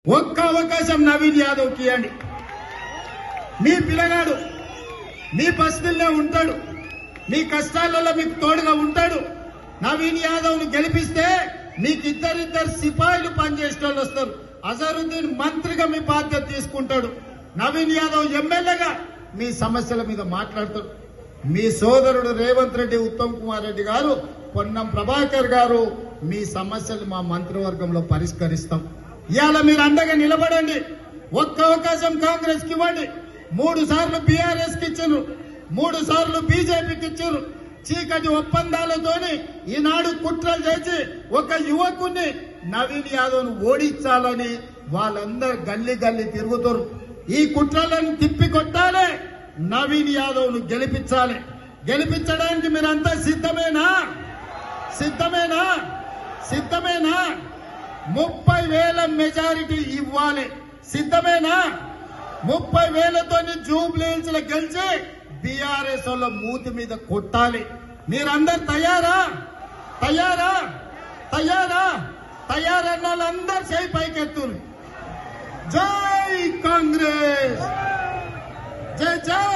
ఒక్క అవకాశం నవీన్ యాదవ్ కి ఇవ్వండి. మీ పిల్లగాడు మీ బస్తీల్లో ఉంటాడు, మీ కష్టాలలో మీకు తోడుగా ఉంటాడు. నవీన్ యాదవ్ ను గెలిపిస్తే మీకు ఇద్దరిద్దరు సిపాయిలు పనిచేసే వాళ్ళు వస్తారు. అజరుద్దీన్ మంత్రిగా మీ బాధ్యత తీసుకుంటాడు. నవీన్ యాదవ్ ఎమ్మెల్యేగా మీ సమస్యల మీద మాట్లాడతాడు. మీ సోదరుడు రేవంత్ రెడ్డి, ఉత్తమ్ కుమార్ రెడ్డి గారు, పొన్నం ప్రభాకర్ గారు మీ సమస్యలు మా మంత్రివర్గంలో పరిష్కరిస్తాం. ఇవాళ మీరు అండగా నిలబడండి. ఒక్క అవకాశం కాంగ్రెస్ కి ఇవ్వండి. 3 సార్లు బీఆర్ఎస్ కి ఇచ్చారు, 3 సార్లు బీజేపీకి ఇచ్చారు. చీకటి ఒప్పందాలతోని ఈనాడు కుట్రలు చేసి ఒక యువకుని నవీన్ యాదవ్ ను ఓడించాలని వాళ్ళందరూ గల్లీ గల్లీ తిరుగుతారు. ఈ కుట్రలను తిప్పి కొట్టాలి, నవీన్ యాదవ్ ను గెలిపించాలి. గెలిపించడానికి మీరంతా సిద్ధమేనా? సిద్ధమేనా? సిద్ధమేనా? 30,000 మెజారిటీ ఇవ్వాలి. సిద్ధమేనా? 30,000తో జూబ్లీహిల్స్ లో గెలిచి బీఆర్ఎస్ వాళ్ళ మూతి మీద కొట్టాలి. మీరందరు తయారా? తయారా? తయారా? తయారన్న వాళ్ళందరూ చేయి పైకెత్తులు. జై కాంగ్రెస్, జై జై